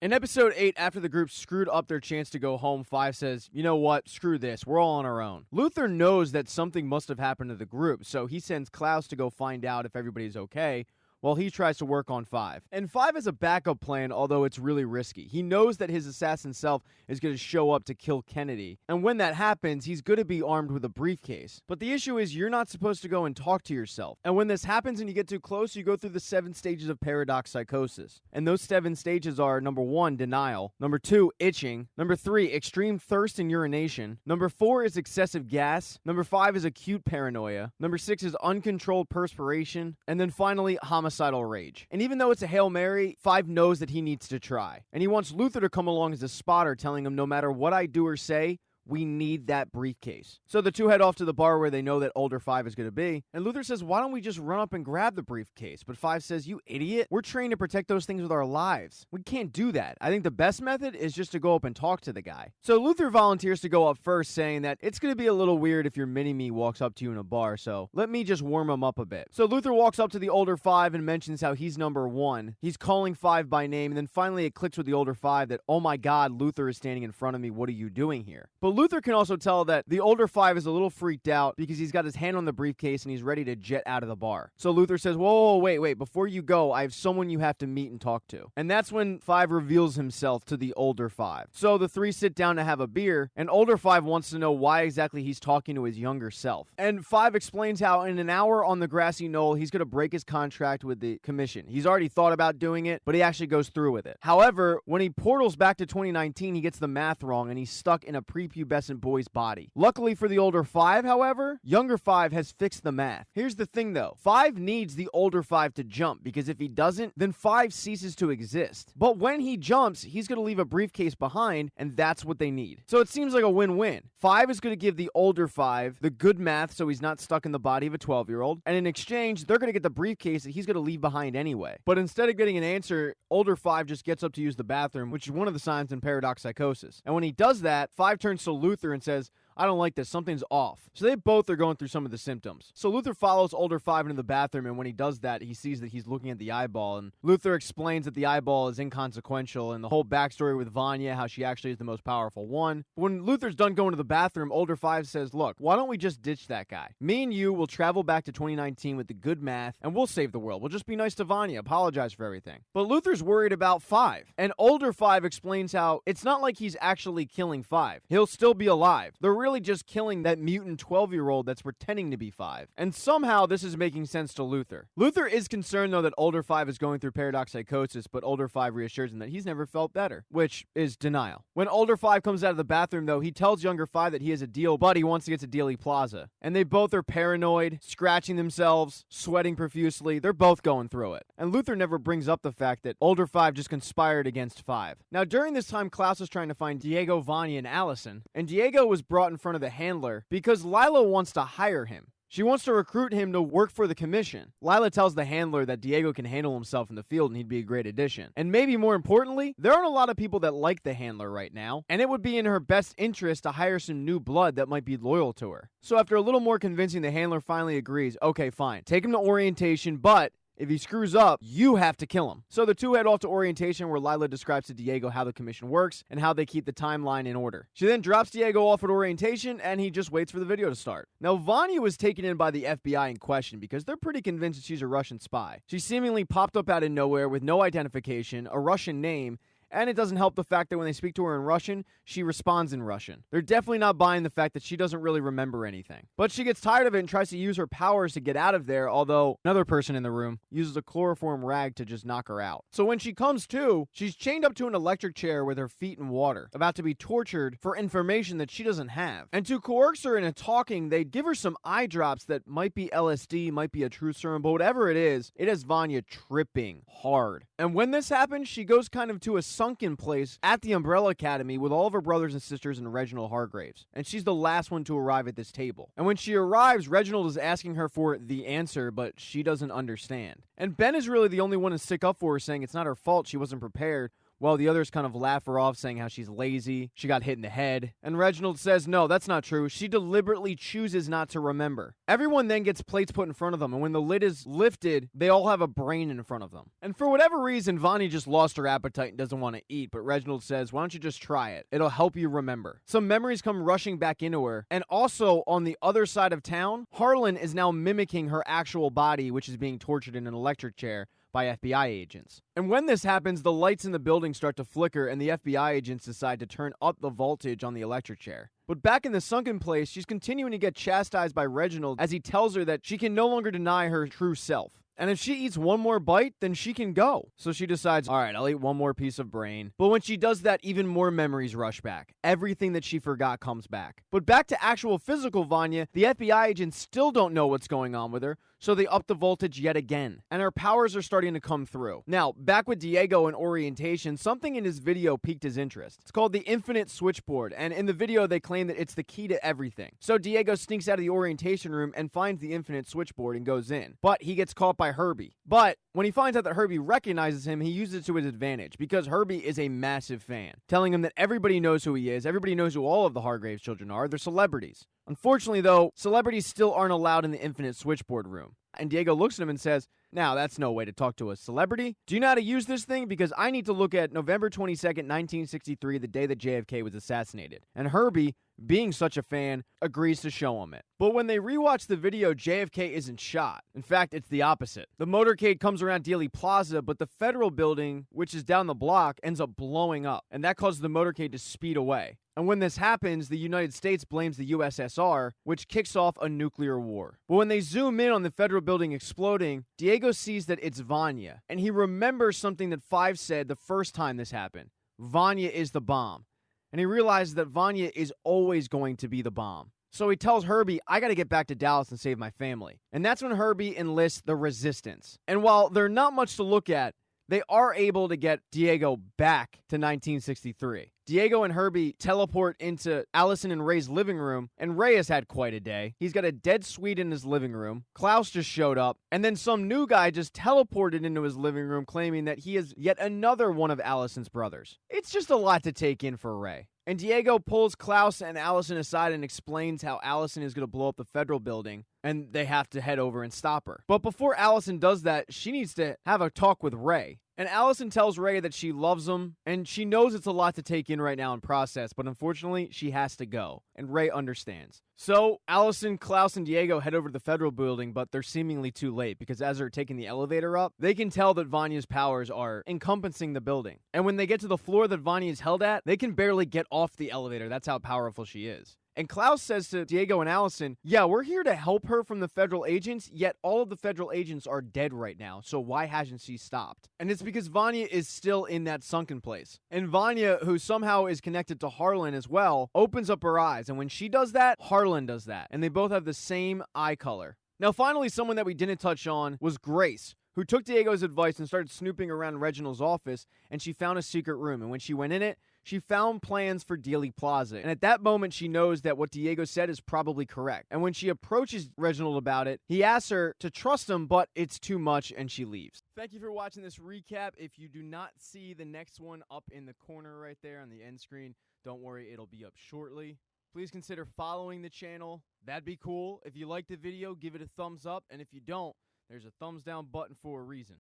In episode 8, after the group screwed up their chance to go home, 5 says, you know what, screw this, we're all on our own. Luther knows that something must have happened to the group, so he sends Klaus to go find out if everybody's okay, while he tries to work on 5. And 5 has a backup plan, although it's really risky. He knows that his assassin self is going to show up to kill Kennedy, and when that happens, he's going to be armed with a briefcase. But the issue is you're not supposed to go and talk to yourself. And when this happens and you get too close, you go through the 7 stages of paradox psychosis. And those 7 stages are, number 1, denial. Number 2, itching. Number 3, extreme thirst and urination. Number 4 is excessive gas. Number 5 is acute paranoia. Number 6 is uncontrolled perspiration. And then finally, homicidal rage. And even though it's a Hail Mary, 5 knows that he needs to try. And he wants Luther to come along as a spotter, telling him no matter what I do or say, we need that briefcase. So the two head off to the bar where they know that older 5 is going to be. And Luther says, why don't we just run up and grab the briefcase? But 5 says, you idiot. We're trained to protect those things with our lives. We can't do that. I think the best method is just to go up and talk to the guy. So Luther volunteers to go up first, saying that it's going to be a little weird if your mini-me walks up to you in a bar, so let me just warm him up a bit. So Luther walks up to the older 5 and mentions how he's number 1. He's calling 5 by name, and then finally it clicks with the older 5 that, oh my god, Luther is standing in front of me. What are you doing here? But Luther can also tell that the older 5 is a little freaked out because he's got his hand on the briefcase and he's ready to jet out of the bar. So Luther says, whoa, wait, before you go, I have someone you have to meet and talk to. And that's when 5 reveals himself to the older 5. So the 3 sit down to have a beer, and older 5 wants to know why exactly he's talking to his younger self. And 5 explains how in an hour on the grassy knoll, he's going to break his contract with the commission. He's already thought about doing it, but he actually goes through with it. However, when he portals back to 2019, he gets the math wrong and he's stuck in a prepubescent boy's body. Luckily for the older 5, however, younger 5 has fixed the math. Here's the thing though, 5 needs the older 5 to jump, because if he doesn't, then 5 ceases to exist. But when he jumps, he's going to leave a briefcase behind, and that's what they need. So it seems like a win-win. 5 is going to give the older 5 the good math so he's not stuck in the body of a 12-year-old, and in exchange, they're going to get the briefcase that he's going to leave behind anyway. But instead of getting an answer, older 5 just gets up to use the bathroom, which is one of the signs in paradox psychosis. And when he does that, 5 turns to Luther and says, I don't like this, something's off. So they both are going through some of the symptoms. So Luther follows older 5 into the bathroom, and when he does that, he sees that he's looking at the eyeball, and Luther explains that the eyeball is inconsequential, and the whole backstory with Vanya, how she actually is the most powerful one. When Luther's done going to the bathroom, older 5 says, look, why don't we just ditch that guy? Me and you will travel back to 2019 with the good math, and we'll save the world. We'll just be nice to Vanya, apologize for everything. But Luther's worried about 5, and older 5 explains how it's not like he's actually killing 5. He'll still be alive. They're really just killing that mutant 12-year-old that's pretending to be 5. And somehow this is making sense to Luther. Luther is concerned, though, that older 5 is going through paradox psychosis, but older 5 reassures him that he's never felt better, which is denial. When older 5 comes out of the bathroom, though, he tells younger 5 that he has a deal, but he wants to get to Dealey Plaza. And they both are paranoid, scratching themselves, sweating profusely. They're both going through it. And Luther never brings up the fact that older 5 just conspired against 5. Now, during this time, Klaus is trying to find Diego, Vanya, and Allison, and Diego was brought in front of the handler because Lila wants to hire him. She wants to recruit him to work for the commission. Lila tells the handler that Diego can handle himself in the field and he'd be a great addition. And maybe more importantly, there aren't a lot of people that like the handler right now, and it would be in her best interest to hire some new blood that might be loyal to her. So after a little more convincing, the handler finally agrees, okay, fine, take him to orientation, but if he screws up, you have to kill him. So the two head off to orientation, where Lila describes to Diego how the commission works and how they keep the timeline in order. She then drops Diego off at orientation, and he just waits for the video to start. Now, Vanya was taken in by the FBI in question because they're pretty convinced that she's a Russian spy. She seemingly popped up out of nowhere with no identification, a Russian name, and it doesn't help the fact that when they speak to her in Russian, she responds in Russian. They're definitely not buying the fact that she doesn't really remember anything. But she gets tired of it and tries to use her powers to get out of there, although another person in the room uses a chloroform rag to just knock her out. So when she comes to, she's chained up to an electric chair with her feet in water, about to be tortured for information that she doesn't have. And to coerce her into talking, they give her some eye drops that might be LSD, might be a truth serum, but whatever it is, it has Vanya tripping hard. And when this happens, she goes kind of to a sunken place at the Umbrella Academy with all of her brothers and sisters and Reginald Hargraves. And she's the last one to arrive at this table. And when she arrives, Reginald is asking her for the answer, but she doesn't understand. And Ben is really the only one to stick up for her, saying it's not her fault, she wasn't prepared. while the others kind of laugh her off, saying how she's lazy, she got hit in the head. And Reginald says, no, that's not true. She deliberately chooses not to remember. Everyone then gets plates put in front of them, and when the lid is lifted, they all have a brain in front of them. And for whatever reason, Vanya just lost her appetite and doesn't want to eat, but Reginald says, why don't you just try it? It'll help you remember. Some memories come rushing back into her, and also on the other side of town, Harlan is now mimicking her actual body, which is being tortured in an electric chair by FBI agents. And when this happens, the lights in the building start to flicker, and the FBI agents decide to turn up the voltage on the electric chair. But back in the sunken place, she's continuing to get chastised by Reginald as he tells her that she can no longer deny her true self. And if she eats one more bite, then she can go. So she decides, all right, I'll eat one more piece of brain. But when she does that, even more memories rush back. Everything that she forgot comes back. But back to actual physical Vanya, the FBI agents still don't know what's going on with her, so they up the voltage yet again. And her powers are starting to come through. Now, back with Diego in orientation, something in his video piqued his interest. It's called the infinite switchboard, and in the video they claim that it's the key to everything. So Diego sneaks out of the orientation room and finds the infinite switchboard and goes in. But he gets caught by Herbie. But when he finds out that Herbie recognizes him, he uses it to his advantage because Herbie is a massive fan, telling him that everybody knows who he is, everybody knows who all of the Hargraves children are, they're celebrities. Unfortunately, though, celebrities still aren't allowed in the infinite switchboard room. And Diego looks at him and says, now, that's no way to talk to a celebrity. Do you know how to use this thing? Because I need to look at November 22nd, 1963, the day that JFK was assassinated. And Herbie, being such a fan, agrees to show him it. But when they rewatch the video, JFK isn't shot. In fact, it's the opposite. The motorcade comes around Dealey Plaza, but the federal building, which is down the block, ends up blowing up. And that causes the motorcade to speed away. And when this happens, the United States blames the USSR, which kicks off a nuclear war. But when they zoom in on the federal building exploding, Diego sees that it's Vanya. And he remembers something that Five said the first time this happened. Vanya is the bomb. And he realizes that Vanya is always going to be the bomb. So he tells Herbie, I gotta get back to Dallas and save my family. And that's when Herbie enlists the Resistance. And while they're not much to look at, they are able to get Diego back to 1963. Diego and Herbie teleport into Allison and Ray's living room, and Ray has had quite a day. He's got a dead Swede in his living room. Klaus just showed up, and then some new guy just teleported into his living room claiming that he is yet another one of Allison's brothers. It's just a lot to take in for Ray. And Diego pulls Klaus and Allison aside and explains how Allison is going to blow up the federal building, and they have to head over and stop her. But before Allison does that, she needs to have a talk with Ray. And Allison tells Ray that she loves him, and she knows it's a lot to take in right now and process, but unfortunately, she has to go. And Ray understands. So, Allison, Klaus, and Diego head over to the federal building, but they're seemingly too late, because as they're taking the elevator up, they can tell that Vanya's powers are encompassing the building. And when they get to the floor that Vanya is held at, they can barely get off the elevator. That's how powerful she is. And Klaus says to Diego and Allison, yeah, we're here to help her from the federal agents, yet all of the federal agents are dead right now, so why hasn't she stopped? And it's because Vanya is still in that sunken place. And Vanya, who somehow is connected to Harlan as well, opens up her eyes, and when she does that, Harlan does that. And they both have the same eye color. Now finally, someone that we didn't touch on was Grace, who took Diego's advice and started snooping around Reginald's office, and she found a secret room, and when she went in it, she found plans for Dealey Plaza, and at that moment she knows that what Diego said is probably correct. And when she approaches Reginald about it, he asks her to trust him, but it's too much, and she leaves. Thank you for watching this recap. If you do not see the next one up in the corner right there on the end screen, don't worry, it'll be up shortly. Please consider following the channel. That'd be cool. If you liked the video, give it a thumbs up, and if you don't, there's a thumbs down button for a reason.